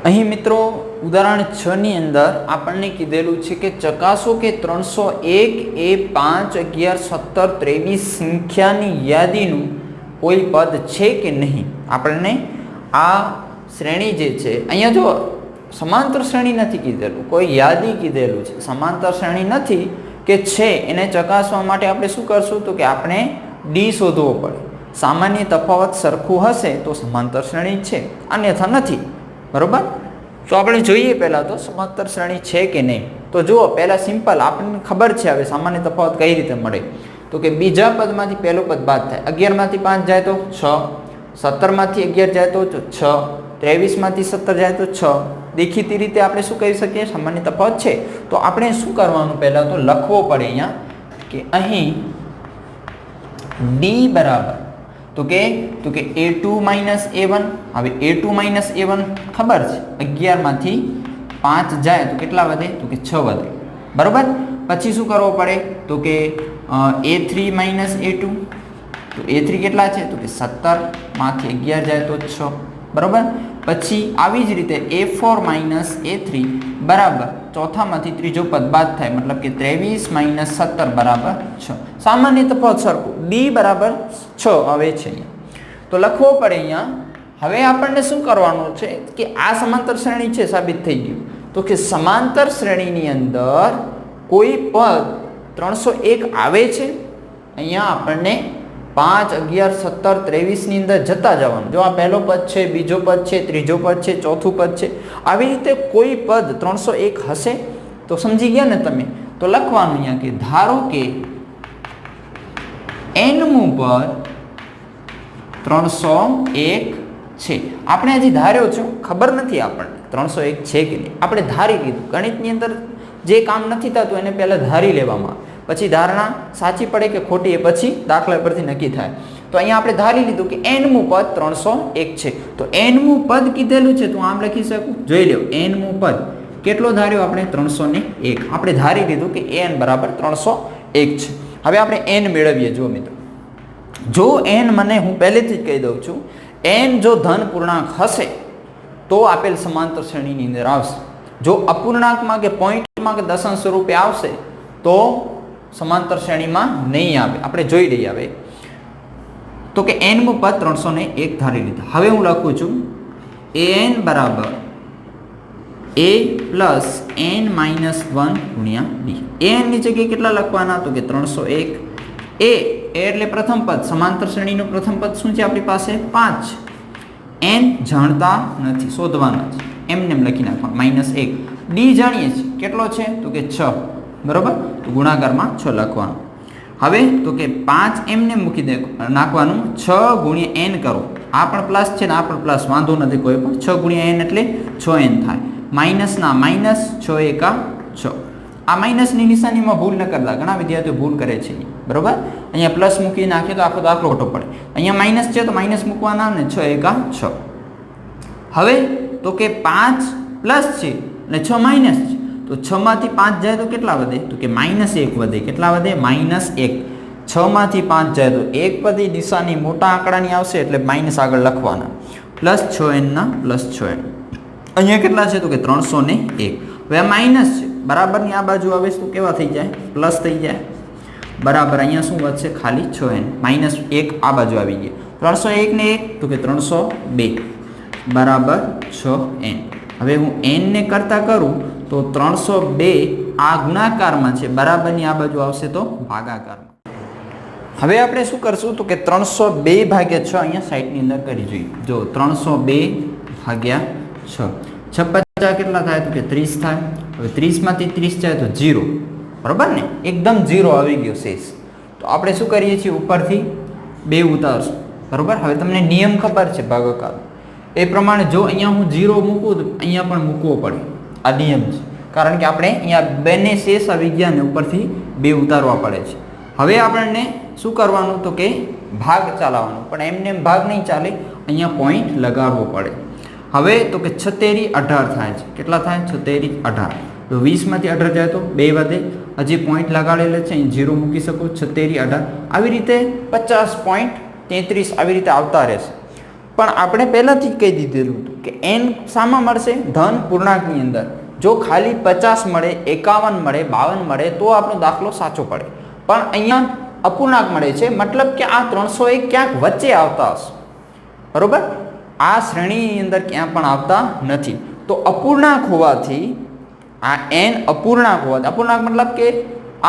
અહીં મિત્રો ઉદાહરણ 6 ની અંદર આપણને કીધેલું છે કે ચકાસો કે 301 એ 5, 11, 17, 23 સંખ્યાની યાદીનું કોઈ પદ છે કે નહીં. આપણને આ શ્રેણી જે છે, અહીંયા જો સમાંતર શ્રેણી નથી કીધેલું, કોઈ યાદી કીધેલું છે. સમાંતર શ્રેણી નથી કે છે એને ચકાસવા માટે આપણે શું કરશું તો કે આપણે ડી શોધવો પડે. સામાન્ય તફાવત સરખું હશે તો સમાંતર શ્રેણી છે, અન્યથા નથી. બરોબર. તો આપણે જોઈએ પહેલાં તો સમાંતર શ્રેણી છે કે નહીં. તો જુઓ, પહેલાં સિમ્પલ આપણને ખબર છે હવે સામાન્ય તફાવત કઈ રીતે મળે. તો કે બીજા પદમાંથી પહેલું પદ બાદ થાય. 11માંથી 5 જાય તો 6, 17માંથી 11 જાય તો 6, 23માંથી 17 જાય તો 6. દેખીતી રીતે આપણે શું કહી શકીએ, સામાન્ય તફાવત છે. તો આપણે શું કરવાનું, પહેલાં તો લખવો પડે અહીંયા કે અહીં ડી બરાબર તો કે a2 માઇનસ a1. હવે a2 માઇનસ a1 ખબર છે, 11માંથી 5 જાય તો કેટલા વધે તો કે 6 વધે. બરોબર. પછી શું કરવો પડે તો કે a3 માઇનસ a2. તો a3 કેટલા છે તો કે 17માંથી 11 જાય તો 6. બરોબર. પછી આવી જ રીતે a4 માઇનસ a3 બરાબર ચોથામાંથી ત્રીજો પદ બાદ થાય, મતલબ કે 23 માઇનસ 17 બરાબર 6. સામાન્ય તફાવત સરખું ડી બરાબર 6 આવે છે અહીંયા. તો લખવો પડે અહીંયા. હવે આપણને શું કરવાનું છે કે આ સમાંતર શ્રેણી છે, સાબિત થઈ ગયું. તો કે સમાંતર શ્રેણીની અંદર કોઈ પદ 301 આવે છે. અહીંયા આપણને 5, 11, 17, 23 ની અંદર જતા જવાનું. જો આ પહેલો પદ છે, બીજો પદ છે, ત્રીજો પદ છે, ચોથું પદ છે, આવી રીતે કોઈ પદ 301 હશે તો સમજી ગયા ને તમે. તો લખવાનું અહીંયા કે ધારો કે n-મું પદ 301 છે. આપણે હજી ધાર્યો છે, ખબર નથી આપણને 301 છે કે નહીં. આપણે ધારી લીધું. ગણિતની અંદર જે કામ નથી થતું એને પહેલાં ધારી લેવામાં આવે, પછી ધારણા સાચી પડે કે ખોટી એ પછી દાખલા પરથી નક્કી થાય. તો અહીંયા આપણે ધારી લીધું કે n-મું પદ 301 છે. તો n-મું પદ કીધેલું છે તો આમ લખી શકું. જોઈ લો, n-મું પદ કેટલો ધાર્યો આપણે 301. આપણે ધારી લીધું કે n બરાબર 301 છે. હવે આપણે n મેળવીએ. જુઓ મિત્રો, જો n મને હું પહેલેથી જ કહી દઉં છું, n જો ધન પૂર્ણાંક હશે તો આપેલ સમાંતર શ્રેણીની અંદર આવશે. જો અપૂર્ણાંકમાં કે પોઈન્ટમાં કે દશાંશ સ્વરૂપે આવશે તો સમાંતર શ્રેણીમાં નહીં આવે. આપણે જોઈ લઈએ. હવે તો કે n-મું પદ 301 ધારી લીધા. હવે હું લખું છું an બરાબર a પ્લસ n માઇનસ 1 ગુણ્યા b. an ની જગ્યાએ કેટલા લખવાના તો કે 301. a એટલે પ્રથમ પદ, સમાંતર શ્રેણીનું પ્રથમ પદ શું છે આપણી પાસે 5. n જાણતા નથી, શોધવાના છે, એમને એમ લખી નાખવા -1. d જાણીએ છીએ કેટલો છે તો કે 6. બરોબર. તો ગુણાકારમાં 6 લખવાનું. હવે તો કે 5 એમને મૂકી દે નાખવાનું. 6 ગુણ્યા n કરો. આ પણ પ્લસ છે ને આ પણ પ્લસ, વાંધો નથી કોઈ પણ. 6 ગુણ્યા n એટલે 6n થાય. માઇનસના માઇનસ, 6 એકા 6. આ માઇનસની નિશાનીમાં ભૂલ ન કરતા, ઘણા વિદ્યાર્થીઓ ભૂલ કરે છે. બરોબર. અહીંયા પ્લસ મૂકી નાખીએ તો આખો દાખલો ખોટો પડે. અહીંયા માઇનસ છે તો માઇનસ મૂકવાના ને 6 એકા 6. હવે તો કે 5 પ્લસ છે અને 6 માઇનસ છે. તો 6માંથી 5 જાય તો કેટલા વધે તો કે -1 વધે. કેટલા વધે? -1. 6માંથી 5 જાય તો એક પદ નિશાની મોટા આંકડાની આવશે એટલે માઇનસ આગળ લખવાના. પ્લસ 6n ના પ્લસ 6n. અહીંયા કેટલા છે તો કે 301. હવે આ માઇનસ છે, બરાબરની આ બાજુ આવે તો કેવા થઈ જાય? પ્લસ થઈ જાય. બરાબર. અહીંયા શું વધશે? ખાલી 6n. -1 આ બાજુ આવી ગયા. 301 ને 1 તો કે 302 બરાબર 6n. હવે હું n ને કરતા કરું તો 302 આ ગુણાકારમાં છે, બરાબરની આ બાજુ આવશે તો ભાગાકારમાં. હવે આપણે શું કરશું તો કે 302 ભાગ્યા 6 અહીંયા સાઈડની અંદર કરી જોઈએ. જો 302 ભાગ્યા 6, 6 50 કેટલા થાય તો કે 30 થાય. હવે 30માંથી 30 જાય તો 0. બરાબર ને? એકદમ 0 આવી ગયો શેષ. તો આપણે શું કરીએ છીએ, ઉપરથી 2 ઉતારશું. બરાબર. હવે તમને નિયમ ખબર છે ભાગાકાર, એ પ્રમાણે જો અહીંયા હું 0 મૂકું તો અહીંયા પણ મૂકવો પડે. આ નિયમ છે, કારણ કે આપણે અહીંયા બેને શેષ આવી ગયા ને ઉપરથી 2 ઉતારવા પડે છે. હવે આપણને શું કરવાનું તો કે ભાગ ચલાવવાનો, પણ એમને એમ ભાગ નહીં ચાલે, અહીંયા પોઈન્ટ લગાડવો પડે. હવે તો કે 76 18 થાય છે. કેટલા થાય? 76 18. તો 20માંથી 18 જાય તો 2 વધે. હજી પોઈન્ટ લગાડેલા છે, અહીં 0 મૂકી શકો. 76 18 આવી રીતે 50.33 આવી રીતે આવતા રહેશે. પણ આપણે પહેલાથી કહી દીધેલું હતું કે n શામાં મળશે? ધન પૂર્ણાંકની અંદર. જો ખાલી 50 મળે, 51 મળે, 52 મળે તો આપણો દાખલો સાચો પડે. પણ અહીંયા અપૂર્ણાંક મળે છે, મતલબ કે આ 301 ક્યાંક વચ્ચે આવતા હશે, બરોબર? આ શ્રેણીની અંદર ક્યાં પણ આવતા નથી. તો અપૂર્ણાંક હોવાથી આ n અપૂર્ણાંક હોવાથી, અપૂર્ણાંક મતલબ કે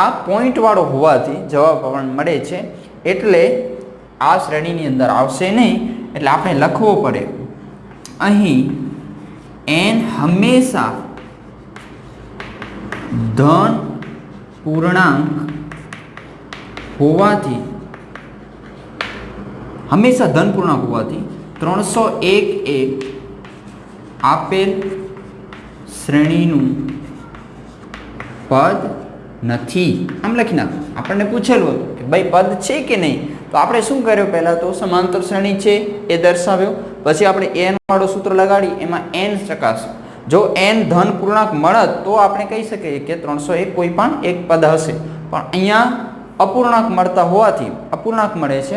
આ પોઈન્ટ વાળો હોવાથી જવાબ આપણને મળે છે, એટલે આ શ્રેણીની અંદર આવશે નહીં. એટલે આપણે લખવો પડે અહીં n હંમેશા ધન પૂર્ણાંક હોવાથી, હંમેશા ધન પૂર્ણાંક હોવાથી 301 એ આપેલ શ્રેણીનું પદ નથી. આમ લખી નાખો. આપણને પૂછેલું હતું કે ભાઈ પદ છે કે નહીં, તો આપણે શું કર્યું? પહેલાં તો સમાંતર શ્રેણી છે એ દર્શાવ્યો, પછી આપણે n વાળો સૂત્ર લગાડી એમાં n ચકાસ્યો. જો n ધન પૂર્ણાંક મળત તો આપણે કહી શકીએ કે 301 કોઈ પણ એક પદ હશે. પણ અહીંયા અપૂર્ણાંક મળતા હોવાથી અપૂર્ણાંક મળે છે,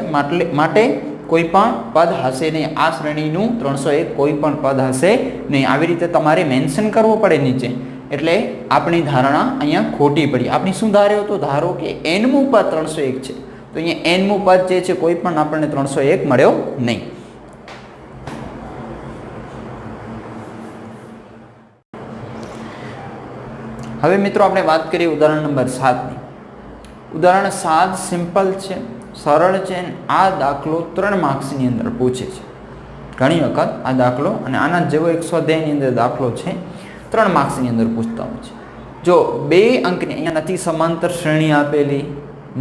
માટે કોઈ પણ પદ હશે નહીં. આ શ્રેણીનું 301 કોઈ પણ પદ હશે નહીં. આવી રીતે તમારે મેન્શન કરવું પડે નીચે. એટલે આપણી ધારણા અહીંયા ખોટી પડી. આપણે શું ધાર્યો હતો? ધારો કે nમું પદ 301 છે, તો અહીંયા nમું પદ જે છે કોઈ પણ આપણને 301 મળ્યો નહીં. હવે મિત્રો આપણે વાત કરીએ ઉદાહરણ નંબર 7ની. ઉદાહરણ 7 સિમ્પલ છે, સરળ છે. આ દાખલો 3 માર્ક્સની અંદર પૂછે છે ઘણી વખત આ દાખલો, અને આના જેવો 102 ની અંદર દાખલો છે, 3 માર્ક્સની અંદર પૂછતા હોય છે. જો 2 અંકની, અહીંયા નથી સમાંતર શ્રેણી આપેલી,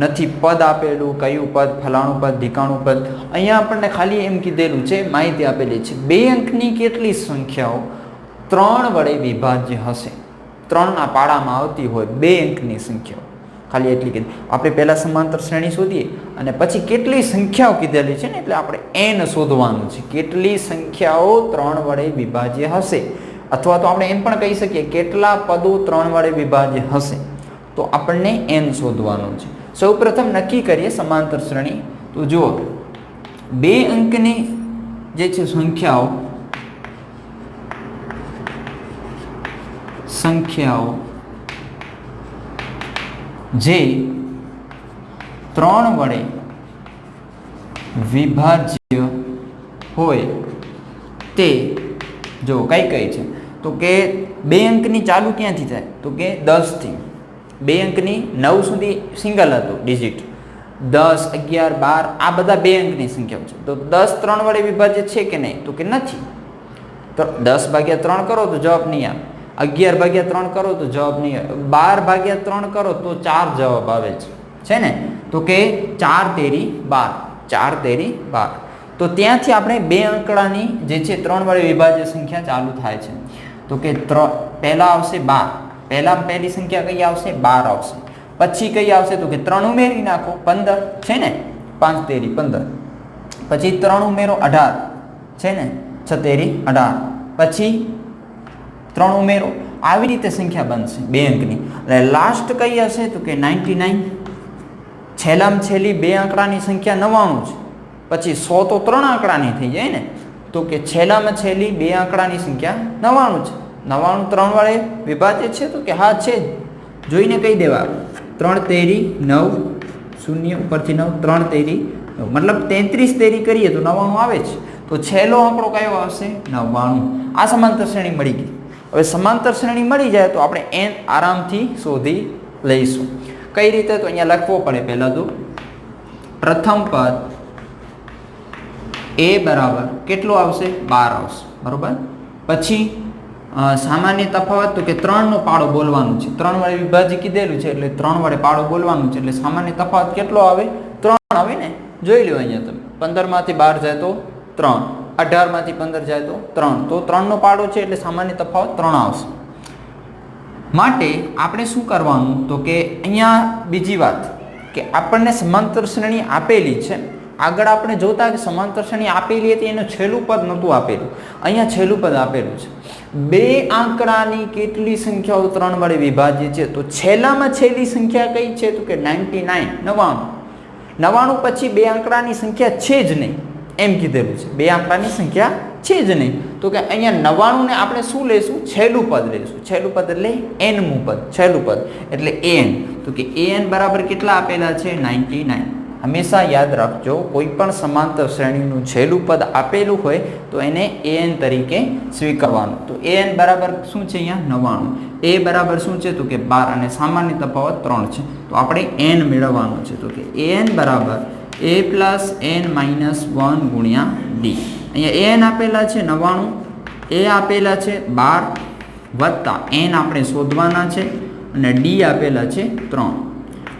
નથી પદ આપેલું, કયું પદ, ફલાણું પદ, ઢીકાણું પદ. અહીંયા આપણને ખાલી એમ કીધેલું છે, માહિતી આપેલી છે 2 અંકની કેટલી સંખ્યાઓ 3 વડે વિભાજ્ય હશે. 3ના પાડામાં આવતી હોય 2 અંકની સંખ્યાઓ, ખાલી એટલી કીધી. આપણે પહેલાં સમાંતર શ્રેણી શોધીએ અને પછી કેટલી સંખ્યાઓ કીધેલી છે ને, એટલે આપણે n શોધવાનું છે. કેટલી સંખ્યાઓ 3 વડે વિભાજ્ય હશે, અથવા તો આપણે એમ પણ કહી શકીએ કેટલા પદો 3 વડે વિભાજ્ય હશે. તો આપણને n શોધવાનું છે. સૌપ્રથમ નક્કી કરીએ સમાંતર શ્રેણી. તો જુઓ 2 અંકની જે છે સંખ્યાઓ જે 3 વડે વિભાજ્ય હોય તે જો કઈ કઈ છે? તો કે 2 અંકની ચાલુ ક્યાંથી થાય? તો કે 10 થી. 2 અંકની 9 સુધી સિંગલ હતું ડિજિટ, 10, 11, 12 આ બધા 2 અંકની સંખ્યાઓ છે. તો 10 3 વડે વિભાજ્ય છે કે નહીં? તો કે નથી. તો 10/3 કરો તો જવાબ નહીં આવે. 11/3 કરો તો જવાબ નહીં આવે. 12/3 કરો તો 4 જવાબ આવે છે ને? તો કે 4 તેરી 12, 4 તેરી 12. તો ત્યાંથી આપણે 2 અંકડાની જે છે 3 વડે વિભાજ્ય સંખ્યા ચાલુ થાય છે. તો કે પહેલા આવશે 12. પહેલી સંખ્યા કઈ આવશે? 12 આવશે. પછી કઈ આવશે? તો કે 3 ઉમેરી નાખો, 15 છે ને? 5 તેરી 15. પછી 3 ઉમેરો 18 છે ને? 6 તેરી 18. પછી 3 ઉમેરો, આવી રીતે સંખ્યા બનશે 2 અંકની. એટલે લાસ્ટ કઈ હશે? તો કે 99. છેલ્લામાં છેલ્લી 2 અંકડાની સંખ્યા 99 છે. પછી 100 તો 3 આંકડાની થઈ જાય ને? તો કે છેલ્લામાં છેલ્લી 2 આંકડાની સંખ્યા 99 છે. 99 3 વડે વિભાજ્ય છે? તો કે હા છે જ. જોઈને કહી દેવા. 3 તેરી 9, 0 ઉપરથી 9, 3 તેરી 9, મતલબ 33 તેરી કરીએ તો 99 આવે છે. તો છેલ્લો આંકડો કયો આવશે? 99. આ સમાંતર શ્રેણી મળી ગઈ. હવે સમાંતર શ્રેણી મળી જાય તો આપણે n આરામથી શોધી લઈશું. કઈ રીતે? તો અહીંયા લખવો પડે. પહેલાં તો પ્રથમ પદ a બરાબર કેટલું આવશે? 12 આવશે, બરોબર. પછી સામાન્ય તફાવત તો કે 3નો પાડો બોલવાનું છે. 3 વડે વિભાજ્ય કીધેલું છે એટલે 3 વડે પાડો બોલવાનું છે. એટલે સામાન્ય તફાવત કેટલો આવે? 3 આવે ને? જોઈ લો અહીંયા તમે. 15માંથી 12 જાય તો 3, 18માંથી 15 જાય તો 3. તો 3નો પાડો છે એટલે સામાન્ય તફાવત 3 આવશે. માટે આપણે શું કરવાનું? તો કે અહીંયા બીજી વાત કે આપણને સમાંતર શ્રેણી આપેલી છે. આગળ આપણે જોતા કે સમાંતર શ્રેણી આપેલી હતી, એનું છેલ્લું પદ નહોતું આપેલું. અહીંયા છેલ્લું પદ આપેલું છે. 2 આંકડાની કેટલી સંખ્યાઓ 3 વડે વિભાજ્ય છે? તો છેલ્લામાં છેલ્લી સંખ્યા કઈ છે? તો કે 99, 99. 99 પછી 2 આંકડાની સંખ્યા છે જ નહીં. એમ કીધેલું છે. બે આંકડાની સંખ્યા છે જ નહીં. તો કે અહીંયા 99 ને આપણે શું લઈશું? છેલ્લું પદ લઈશું. છેલ્લું પદ એટલે nમું પદ, છેલ્લું પદ એટલે an. તો કે an બરાબર કેટલા આપેલા છે? 99. હંમેશા યાદ રાખજો, કોઈ પણ સમાંતર શ્રેણીનું છેલ્લું પદ આપેલું હોય તો એને an તરીકે સ્વીકારવાનું. તો an બરાબર શું છે? અહીંયા 99. a બરાબર શું છે? તો કે 12 અને સામાન્ય તફાવત 3 છે. તો આપણે n મેળવવાનું છે. તો કે an બરાબર a પ્લસ n માઇનસ 1 ગુણ્યા d. અહીંયા an આપેલા છે 99, a આપેલા છે 12 વત્તા n આપણે શોધવાના છે અને d આપેલા છે 3.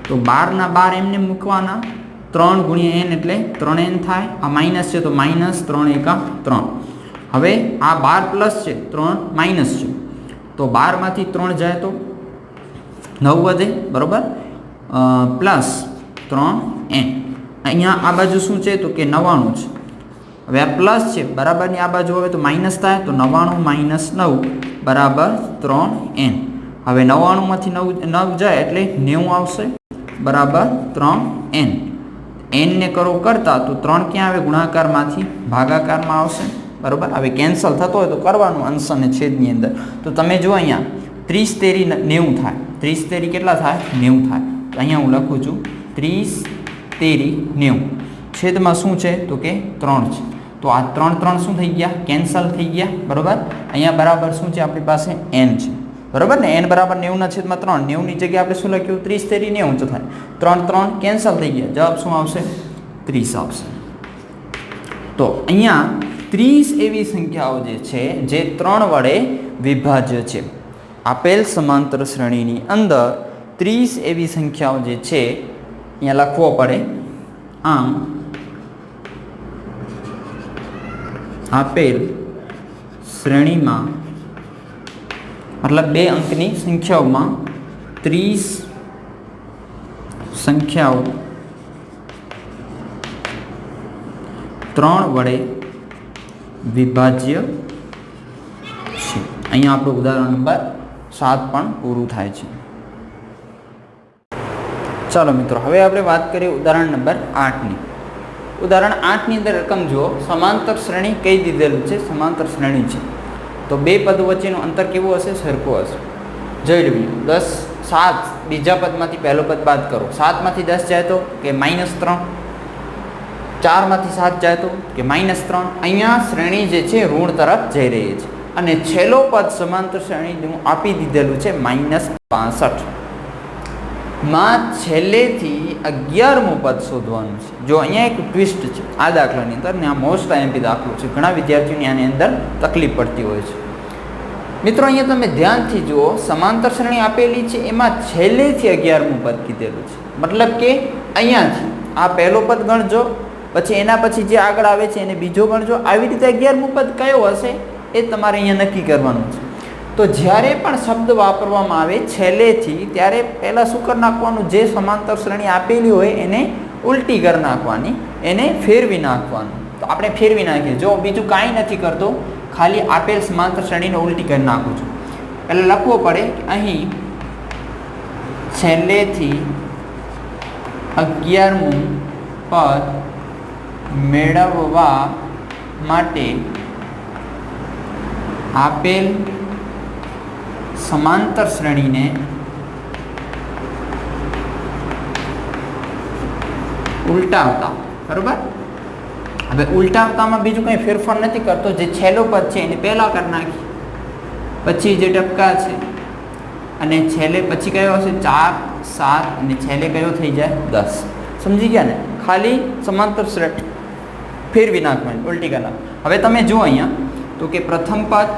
તો 12 ના 12 એમને મૂકવાના, 3 ગુણ્યા n એટલે 3n થાય. આ માઇનસ છે તો માઇનસ 3 એકા 3. હવે આ 12 પ્લસ છે, 3 માઇનસ છે. તો 12 માંથી 3 જાય તો 9 વધે, બરોબર, પ્લસ 3n. અહીંયા આ બાજુ શું છે? તો કે 99 છે. હવે આ પ્લસ છે બરાબરની આ બાજુ હવે તો માઇનસ થાય, તો 99 માઇનસ 9 બરાબર 3n. હવે 99 માંથી 9 જાય એટલે 90 આવશે બરાબર 3n. n ને કરો કરતા તો 3 ક્યાં આવે? ગુણાકારમાંથી ભાગાકારમાં આવશે, બરોબર. હવે કેન્સલ થતો હોય તો કરવાનું અંશ અને છેદની અંદર. તો તમે જો અહીંયા 30 તેરી 90 થાય. 30 તેરી કેટલા થાય? 90 થાય. તો અહીંયા હું લખું છું 30 તેરી 90. છેદમાં શું છે? તો કે 3 છે. તો આ 3 શું થઈ ગયા? કેન્સલ થઈ ગયા, બરોબર. અહીંયા બરાબર શું છે? આપણી પાસે n છે, બરોબર ને. n બરાબર 90 ના છેદમાં 3. 90 ની જગ્યાએ આપણે શું લખ્યું? 30 તેરી 90 થાય. 3 કેન્સલ થઈ ગયા. જવાબ શું આવશે? 30 આવશે. તો અહીંયા 30 એવી સંખ્યાઓ જે છે જે 3 વડે વિભાજ્ય છે. આપેલ સમાંતર શ્રેણીની અંદર 30 એવી સંખ્યાઓ જે છે અહીંયા લખવો પડે. આમ આપેલ શ્રેણીમાં મતલબ 2 અંકની સંખ્યાઓમાં 30 સંખ્યાઓ 3 વડે વિભાજ્ય છે. અહીંયા આપણું ઉદાહરણ નંબર 7 પણ પૂરું થાય છે. ચાલો મિત્રો, હવે આપણે વાત કરીએ ઉદાહરણ નંબર 8ની. ઉદાહરણ 8ની અંદર રકમ જુઓ. સમાંતર શ્રેણી કઈ દીધેલું છે? સમાંતર શ્રેણી છે. તો 2 પદ વચ્ચેનું અંતર કેવું હશે? સરખું હશે. જોઈ લઈએ. 10 7 બીજા પદમાંથી પહેલો પદ બાદ કરો. 7 માંથી 10 જાય તો કે -3. 4 માંથી 7 જાય તો કે -3. અહીંયા શ્રેણી જે છે ઋણ તરફ જઈ રહી છે અને છેલ્લો પદ સમાંતર શ્રેણીનું આપી દીધેલું છે -65. માં છેલ્લેથી 11મું પદ શોધવાનું છે. જો અહીંયા એક ટ્વિસ્ટ છે આ દાખલાની અંદર, ને આ મોસ્ટ આઈએમપી દાખલો છે. ઘણા વિદ્યાર્થીઓને આની અંદર તકલીફ પડતી હોય છે. મિત્રો અહીંયા તમે ધ્યાનથી જુઓ, સમાંતર શ્રેણી આપેલી છે એમાં છેલ્લેથી 11મું પદ કીધેલું છે. મતલબ કે અહીંયાથી આ પહેલો પદ ગણજો, પછી એના પછી જે આગળ આવે છે એને બીજો ગણજો. આવી રીતે 11મું પદ કયો હશે એ તમારે અહીંયા નક્કી કરવાનું છે. તો જ્યારે પણ શબ્દ વાપરવામાં આવે છેલ્લેથી, ત્યારે પહેલાં શું કરી નાખવાનું? જે સમાંતર શ્રેણી આપેલી હોય એને ઉલટી કરી નાખવાની, એને ફેરવી નાખવાનું. તો આપણે ફેરવી નાખીએ. જો બીજું કાંઈ નથી કરતો, ખાલી આપેલ સમાંતર શ્રેણીને ઉલટી કરી નાખું છું. એટલે લખવો પડે કે અહીં છેલ્લેથી 11મું પદ મેળવવા માટે આપેલ સમાંતર શ્રેણીને ઉલટાવતા, બરોબર. હવે ઉલટાવતામાં બીજું કંઈ ફેરફાર નથી કરતો. જે છેલ્લો પદ છે એને પહેલા કરી નાખી, પછી જે ટપકા છે અને છેલ્લે પછી કયો હશે? 4 7 અને છેલ્લે કયો થઈ જાય? 10. સમજી ગયા ને? ખાલી સમાંતર શ્રેણી ફેરવી નાખવાની, ઉલટી કરી નાખ. હવે તમે જુઓ અહીંયા તો કે પ્રથમ પદ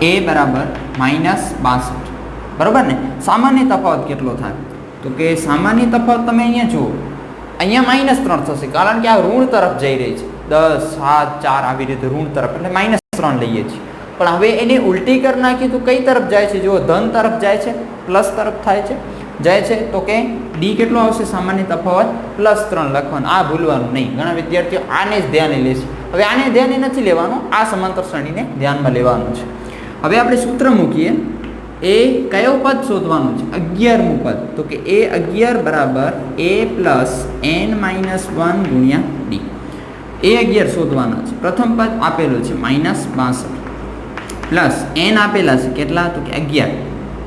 a બરાબર -62, બરાબર ને. સામાન્ય તફાવત કેટલો થાય? તો કે સામાન્ય તફાવત તમે અહીંયા જુઓ, અહીંયા -3 થશે કારણ કે આ ઋણ તરફ જઈ રહી છે. 10 7 4 આવી રીતે ઋણ તરફ, એટલે -3 લઈએ છીએ. પણ હવે એને ઉલટી કરી નાખી તો કઈ તરફ જાય છે? જુઓ, ધન તરફ જાય છે, પ્લસ તરફ થાય છે, જાય છે. તો કે ડી કેટલો આવશે? સામાન્ય તફાવત +3 લખવાનું. આ ભૂલવાનું નહીં. ઘણા વિદ્યાર્થીઓ આને જ ધ્યાને લેશે. હવે આને ધ્યાને નથી લેવાનું, આ સમાંતર શ્રેણીને ધ્યાનમાં લેવાનું છે. હવે આપણે સૂત્ર મૂકીએ. એ કયો પદ શોધવાનું છે? 11મું પદ. તો કે એ 11 બરાબર a પ્લસ n માઇનસ 1 ગુણ્યા d. એ 11 શોધવાના છે. પ્રથમ પદ આપેલો છે -62 પ્લસ n આપેલા છે કેટલા? તો કે 11.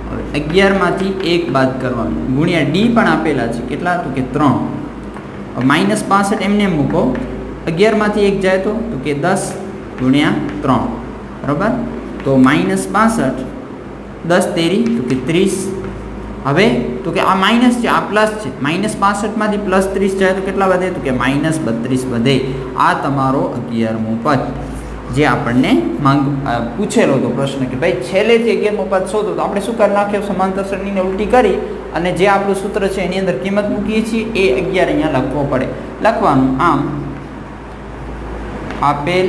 હવે 11માંથી 1 બાદ કરવાનું ગુણ્યા d પણ આપેલા છે કેટલા? તો કે 3. -62 એમને મૂકો, 11માંથી 1 જાય તો કે 10 ગુણ્યા 3 બરાબર. તો -62 10 તેરી તો કે 30. હવે તો કે આ માઇનસ છે, આ પ્લસ છે. -62માંથી +30 જાય તો કેટલા વધે? તો કે -32 વધે. આ તમારો 11મું પદ જે આપણને પૂછેલો હતો પ્રશ્ન કે ભાઈ છેલ્લેથી 11મું પદ શોધો. તો આપણે શું કરી નાખ્યો? સમાંતર શ્રેણીને ઉલટી કરી અને જે આપણું સૂત્ર છે એની અંદર કિંમત મૂકીએ છીએ. એ 11 અહીંયા લખવો પડે. લખવાનું આમ આપેલ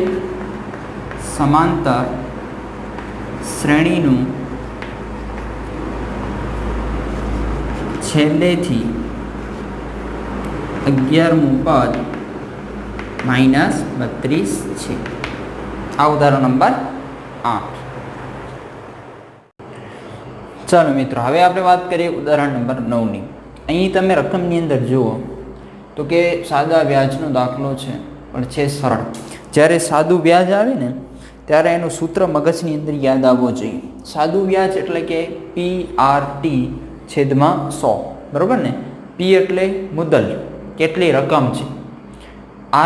સમાંતર શ્રેણીનું છેલ્લેથી 11મું પદ -32 છે. આ ઉદાહરણ નંબર 8. ચાલો મિત્રો, હવે આપણે વાત કરીએ ઉદાહરણ નંબર 9ની. અહીં તમે રકમની અંદર જુઓ તો કે સાદા વ્યાજનો દાખલો છે, પણ છે સરળ. જ્યારે સાદું વ્યાજ આવે ને ત્યારે એનું સૂત્ર મગજની અંદર યાદ આવવો જોઈએ. સાદું વ્યાજ એટલે કે PRT છેદમાં 100 બરાબર ને. P એટલે મુદ્દલ, કેટલી રકમ છે.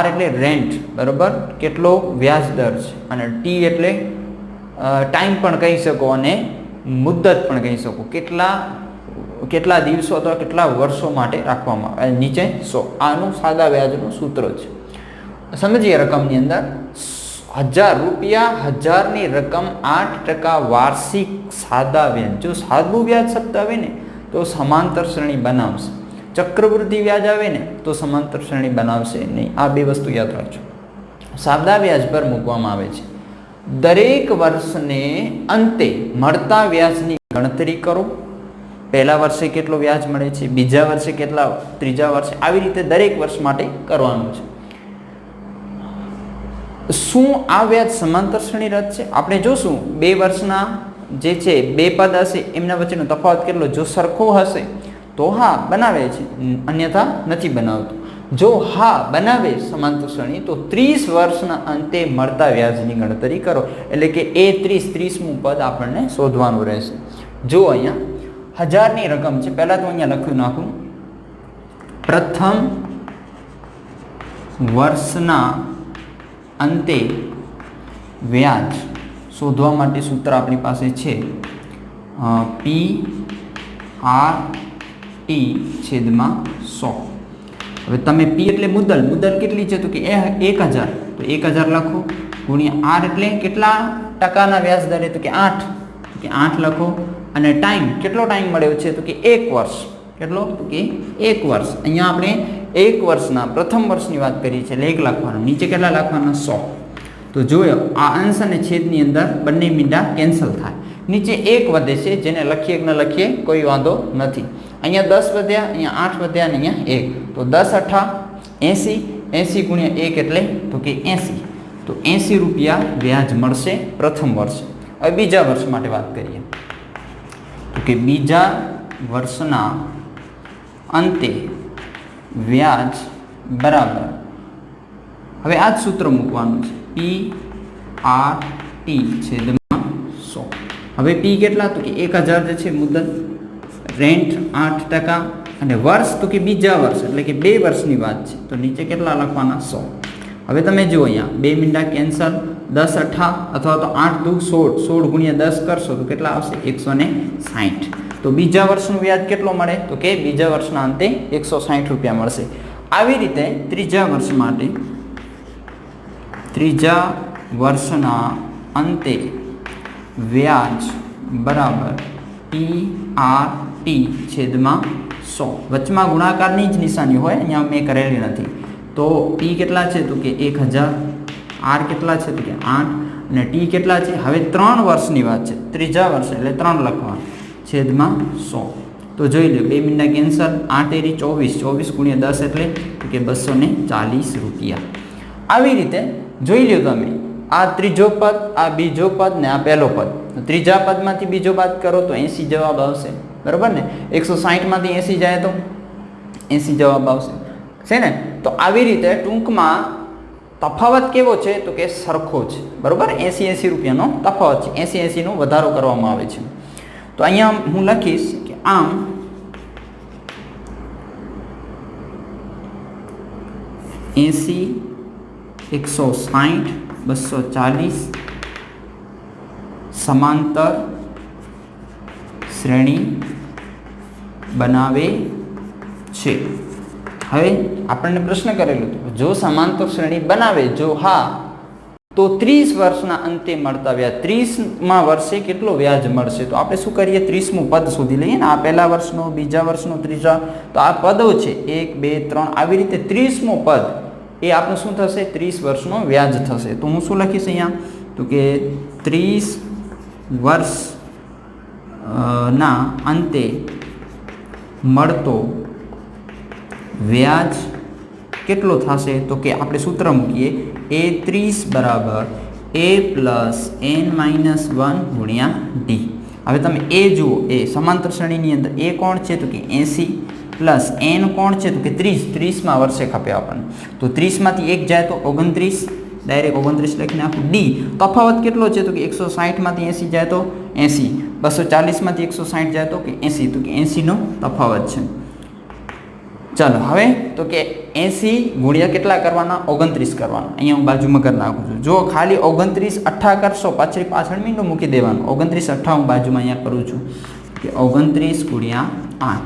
R એટલે રેન્ટ બરાબર, કેટલો વ્યાજ દર છે. અને T એટલે ટાઈમ પણ કહી શકો અને મુદ્દત પણ કહી શકો, કેટલા દિવસો અથવા કેટલા વર્ષો માટે રાખવામાં આવે. નીચે 100. આનું સાદા વ્યાજનું સૂત્ર છે. સમજીએ રકમની અંદર 1000 રૂપિયા, 1000ની રકમ 8% વાર્ષિક સાદા વ્યાજ. જો સાદું વ્યાજ શબ્દ આવે ને તો સમાંતર શ્રેણી બનાવશે. ચક્રવૃદ્ધિ વ્યાજ આવે ને તો સમાંતર શ્રેણી બનાવશે નહીં. આ બે વસ્તુ યાદ રાખજો. સાદા વ્યાજ પર મૂકવામાં આવે છે. દરેક વર્ષને અંતે મળતા વ્યાજની ગણતરી કરો. પહેલા વર્ષે કેટલો વ્યાજ મળે છે, બીજા વર્ષે કેટલા, ત્રીજા વર્ષે, આવી રીતે દરેક વર્ષ માટે કરવાનું છે. શું આ વ્યાજ સમાંતર શ્રેણી રદ છે? આપણે જોશું 2 વર્ષના જે છે 2 પદ હશે એમના વચ્ચેનો તફાવત કેટલો. જો સરખો હશે તો હા બનાવે છે, અન્યથા નથી બનાવતું. જો હા બનાવે સમાંતર શ્રેણી તો 30 વર્ષના અંતે મળતા વ્યાજની ગણતરી કરો. એટલે કે એ 30મું પદ આપણને શોધવાનું રહેશે. જો અહીંયા 1000ની રકમ છે. પહેલા તો અહીંયા લખી નાખું, પ્રથમ વર્ષના અંતે વ્યાજ શોધવા માટે સૂત્ર આપણી પાસે છે PRT છેદમાં 100. હવે તમે P એટલે મુદ્દલ કેટલી છે? તો કે 1000. તો 1000 લખો ગુણ્યા R એટલે કેટલા ટકાના વ્યાજ દરે? તો કે 8. તો કે 8 લખો. અને ટાઈમ, કેટલો ટાઈમ મળ્યો છે? તો કે 1 વર્ષ. કેટલો? તો કે 1 વર્ષ. અહીંયા આપણે 1 વર્ષના પ્રથમ વર્ષની વાત કરીએ છીએ એટલે 1 લખવાનું. નીચે કેટલા લખવાના? 100. તો જોયો આ અંશ અને છેદની અંદર બંને મીંડા કેન્સલ થાય. નીચે 1 વધે છે, જેને લખીએ કે ન લખીએ કોઈ વાંધો નથી. અહીંયા 10 વધ્યા, અહીંયા 8 વધ્યા અને અહીંયા 1. તો 10 8 80. 80 ગુણ્યા 1 એટલે તો કે 80. તો 80 રૂપિયા વ્યાજ મળશે પ્રથમ વર્ષે. હવે બીજા વર્ષ માટે વાત કરીએ તો કે બીજા વર્ષના અંતે વ્યાજ બરાબર, હવે આ જ સૂત્ર મૂકવાનું છે, PRT છેદમાં 100. હવે P કેટલા? તો કે 1000 જે છે મુદ્દત, રેન્ટ 8% અને વર્ષ તો કે બીજા વર્ષ એટલે કે 2 વર્ષની વાત છે. તો નીચે કેટલા લખવાના? 100. હવે તમે જુઓ અહીંયા 2 મીંડા કેન્સલ, 10 8 અથવા તો 8 દુ 16, 16 ગુણ્યા 10 કરશો તો કેટલા આવશે? 160. તો બીજા વર્ષનું વ્યાજ કેટલો મળે? તો કે બીજા વર્ષના અંતે 160 રૂપિયા મળશે. આવી રીતે ત્રીજા વર્ષ માટે, ત્રીજા વર્ષના અંતે વ્યાજ બરાબર PRT છેદમાં 100. વચમાં ગુણાકારની જ નિશાની હોય, અહીંયા મેં કરેલી નથી. તો P કેટલા છે? તો કે 1000. R કેટલા છે? તો કે 8. અને T કેટલા છે? હવે 3 વર્ષની વાત છે, ત્રીજા વર્ષ એટલે 3 લખવાનું છેદમાં 100. તો જોઈ લો 2 મીંડા કેન્સલ, 8 એરી 24, 24 ગુણ્યા 10 એટલે તો કે 240 રૂપિયા. આવી રીતે જોઈ લો તમે આ ત્રીજો પદ, આ બીજો પદ ને આ પહેલો પદ. ત્રીજા પદમાંથી બીજો બાદ કરો તો 80 જવાબ આવશે, બરાબર ને. 160 માંથી 80 જાય તો 80 જવાબ આવશે, છે ને. તો આવી રીતે ટૂંકમાં તફાવત કેવો છે તો કે સરખો છે, બરાબર. 80 રૂપિયાનો તફાવત છે, 80 નો વધારો કરવામાં આવે છે. તો અહીંયા હું લખીશ કે આમ 80, 160, 240 સમાંતર શ્રેણી બનાવે છે. હવે આપણને પ્રશ્ન કરેલો હતો, જો સમાંતર શ્રેણી બનાવે, જો હા, તો 30 વર્ષના અંતે મળતા વ્યાજ, 30મા વર્ષે કેટલો વ્યાજ મળશે. તો આપણે શું કરીએ, 30મું પદ શોધી લઈએ ને. આ પહેલા વર્ષનો, બીજા વર્ષનો, ત્રીજા, તો આ પદો છે 1, 2, 3, આવી રીતે 30મું પદ એ આપણું શું થશે, 30 વર્ષનો વ્યાજ થશે. તો હું શું લખીશ અહીંયા, તો કે 30 વર્ષ ના અંતે મળતો વ્યાજ કેટલો થશે. તો કે આપણે સૂત્ર મૂકીએ, A30 બરાબર A પ્લસ n-1 ગુણ્યા D. હવે તમે એ જુઓ, એ સમાંતર શ્રેણીની અંદર એ કોણ છે તો કે 80 પ્લસ n કોણ છે તો કે 30, 30મા વર્ષે ખપે આપણને. તો 30માંથી 1 જાય તો 29, ડાયરેક્ટ 29 લખી નાખું. D તફાવત કેટલો છે તો કે 160માંથી 80 જાય તો 80, 240માંથી 160 જાય તો કે 80, તો કે 80 નો તફાવત છે. ચાલો હવે તો કે 80 ગુણ્યા કેટલા કરવાના, 29 કરવાના. અહીંયા હું બાજુમાં કરી નાખું છું. જો ખાલી 29 8 કરશો, પાછળ મીંડું મૂકી દેવાનું. 29 8 હું બાજુમાં અહીંયા કરું છું કે 29 ગુણ્યા 8,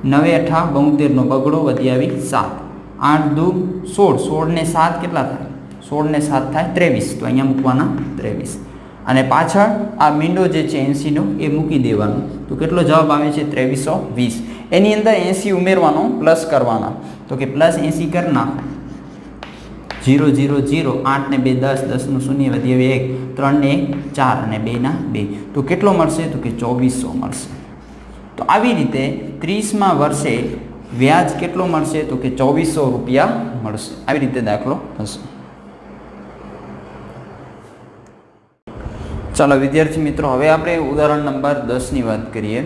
9 8 72 નો બગડો વધી આવી 7, 8 2 16, 16 ને 7 કેટલા થાય, 16 ને 7 થાય 23. તો અહીંયા મૂકવાના 23 અને પાછળ આ મીંડો જે છે 80 નો એ મૂકી દેવાનો. તો કેટલો જવાબ આવે છે, 2320. એની અંદર 80 ઉમેરવાનો, પ્લસ કરવાના. તો કે પ્લસ 80 કરી નાખો. 0 0 0, 8 ને 2 10, 10 નું 0 વધી આવે 1, 3 ને 1 4 અને 2 ના 2. તો કેટલો મળશે તો કે 2400 મળશે. તો આવી રીતે 30મા વર્ષે વ્યાજ કેટલો મળશે તો કે 2400 રૂપિયા મળશે. આવી રીતે દાખલો થશે. ચાલો વિદ્યાર્થી મિત્રો, હવે આપણે ઉદાહરણ નંબર 10 ની વાત કરીએ.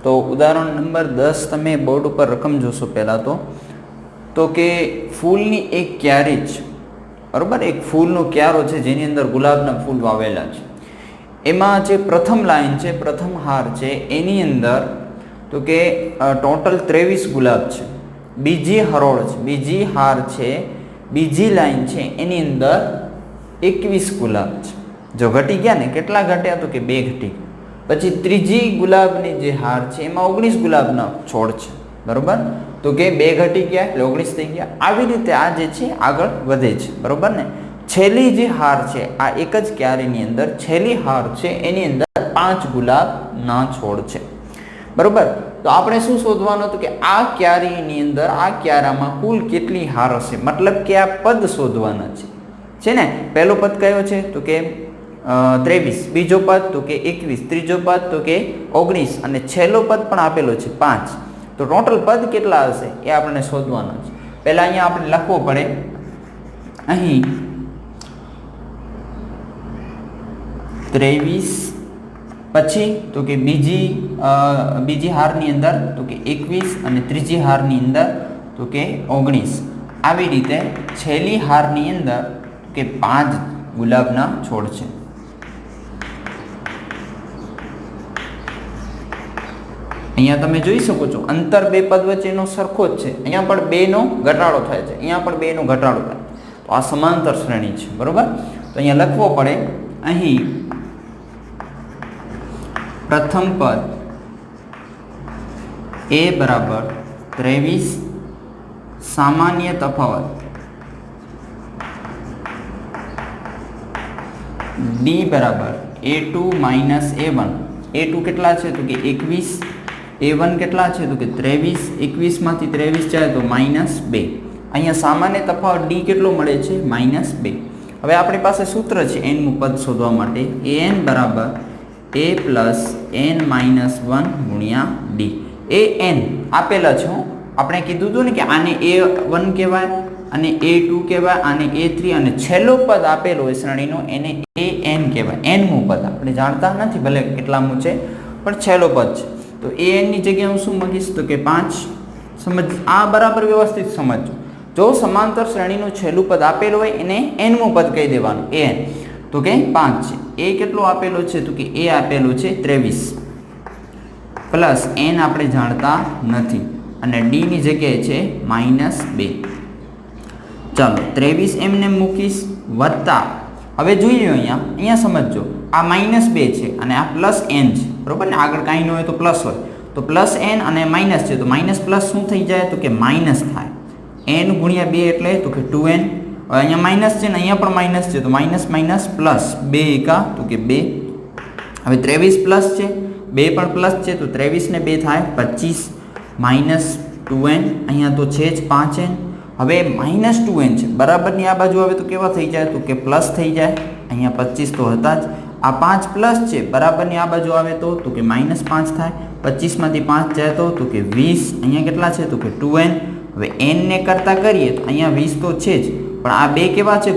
તો ઉદાહરણ નંબર 10 તમે બોર્ડ ઉપર રકમ જોશો પહેલાં તો કે ફૂલની એક ક્યારી છે, બરાબર. એક ફૂલનો ક્યારો છે જેની અંદર ગુલાબના ફૂલ વાવેલા છે. એમાં જે પ્રથમ લાઈન છે, પ્રથમ હાર છે, એની અંદર તો કે ટોટલ 23 ગુલાબ છે. બીજી હરોળ છે, બીજી હાર છે, બીજી લાઈન છે, એની અંદર 21 ગુલાબ છે. જો ઘટી ગયા ને, કેટલા ઘટ્યા તો કે 2 ઘટી. પછી ત્રીજી ગુલાબની જે હાર છે એમાં 19 ગુલાબના છોડ છે, બરોબર. તો કે 2 ઘટી ગયા એટલે 19 થઈ ગયા. આવી રીતે આ જે છે આગળ વધે છે, બરોબર ને. છેલ્લી જે હાર છે, આ એક જ ક્યારીની અંદર છેલ્લી હાર છે એની અંદર 5 ગુલાબના છોડ છે, બરોબર. તો આપણે શું શોધવાનું હતું કે આ ક્યારીની અંદર, આ ક્યારામાં કુલ કેટલી હાર હશે, મતલબ કે આ પદ શોધવાના છે ને. પહેલો પદ કયો છે તો કે 23, બીજો પદ તો કે 21, ત્રીજો પદ તો કે 19 અને છેલ્લો પદ પણ આપેલો છે 5. તો ટોટલ પદ કેટલા હશે એ આપણને શોધવાના છે. પહેલા અહીંયા આપણે લખવો પડે, અહીં 23, પછી તો કે બીજી હારની અંદર તો કે 21 અને ત્રીજી હારની અંદર તો કે 19. આવી રીતે છેલ્લી હારની અંદર કે 5 ગુલાબના છોડ છે. અહીંયા તમે જોઈ શકો છો અંતર બે પદ વચ્ચેનો સરખો જ છે. અહીંયા પણ 2 નો ઘટાડો થાય છે, અહીંયા પણ 2 નો ઘટાડો થાય. તો આ સમાંતર શ્રેણી છે, બરોબર. તો અહીંયા લખવો પડે, અહીં પ્રથમ પદ a બરાબર 23, સામાન્ય તફાવત d બરાબર a2 માઇનસ a1. a2 કેટલા છે તો કે 21, a1 કેટલા છે તો કે 23, 21 માંથી 23 જાય તો -2. અહીંયા સામાન્ય તફાવત d કેટલો મળે છે -2. હવે આપણી પાસે સૂત્ર છે n નું પદ શોધવા માટે, an બરાબર a પ્લસ n-1 ગુણ્યા d. an આપેલા છે, આપણે કીધું હતું ને કે આને a1 કહેવાય, અને A2 કહેવાય, આને A3 અને છેલ્લો પદ આપેલો હોય શ્રેણીનો એને AN કહેવાય. nમું પદ આપણે જાણતા નથી ભલે કેટલામું છે પણ છેલ્લો પદ છે. તો AN ની જગ્યાએ હું શું મૂકીશ તો કે 5. સમજ આ બરાબર વ્યવસ્થિત સમજજો. જો સમાંતર શ્રેણીનું છેલ્લું પદ આપેલું હોય એને nમું પદ કહી દેવાનું AN. તો કે 5 છે. A કેટલો આપેલો છે તો કે A આપેલો છે 23 પ્લસ n આપણે જાણતા નથી અને d ની જગ્યાએ છે -2. ચાલો 23 એમને મૂકીશ વત્તા, હવે જોઈ લો અહીંયા સમજજો, આ -2 છે અને આ પ્લસ n છે બરોબર ને, આગળ કાંઈ ન હોય તો પ્લસ હોય તો પ્લસ n અને માઇનસ છે તો માઇનસ પ્લસ શું થઈ જાય તો કે માઇનસ થાય. n ગુણ્યા 2 એટલે તો કે 2n. હવે અહીંયા માઇનસ છે ને અહીંયા પણ માઇનસ છે તો માઇનસ માઇનસ પ્લસ 2 એકા તો કે 2. હવે 23 પ્લસ છે 2 પણ પ્લસ છે તો 23 ને 2 થાય 25 માઇનસ 2n, અહીંયા તો છે જ 5n. હવે માઇનસ 2n છે બરાબરની આ બાજુ આવે તો કેવા થઈ જાય તો કે પ્લસ થઈ જાય. અહીંયા 25 તો હતા જ, આ 5 પ્લસ છે બરાબરની આ બાજુ આવે તો કે -5 થાય. 25 માંથી 5 જાય તો કે 20. અહીંયા કેટલા છે તો કે 2n. હવે n ને કરતા કરીએ તો અહીંયા 20 તો છે જ પણ આ બે કેવા છે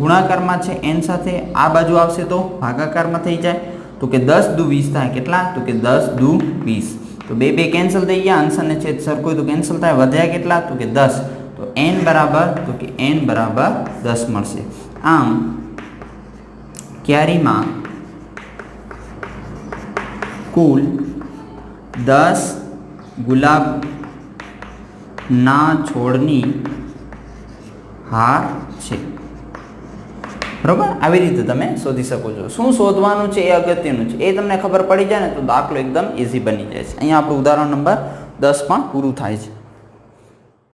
ગુણાકારમાં છે n સાથે, આ બાજુ આવશે તો ભાગાકારમાં થઈ જાય તો કે 10 દુ 20 થાય. કેટલા તો કે 10 દુ 20. તો બે કેન્સલ થઈ ગયા, અંશ અને છેદ સરખું તો કેન્સલ થાય. વધ્યા કેટલા તો કે 10. તો n બરાબર 10 મળશે. આમ ક્યારીમાં કુલ 10 ગુલાબના છોડની હાર છે બરોબર. આવી રીતે તમે શોધી શકો છો. શું શોધવાનું છે એ અગત્યનું છે, એ તમને ખબર પડી જાય ને તો દાખલો એકદમ ઇઝી બની જાય છે. અહીંયા આપણું ઉદાહરણ નંબર 10 પણ પૂરું થાય છે.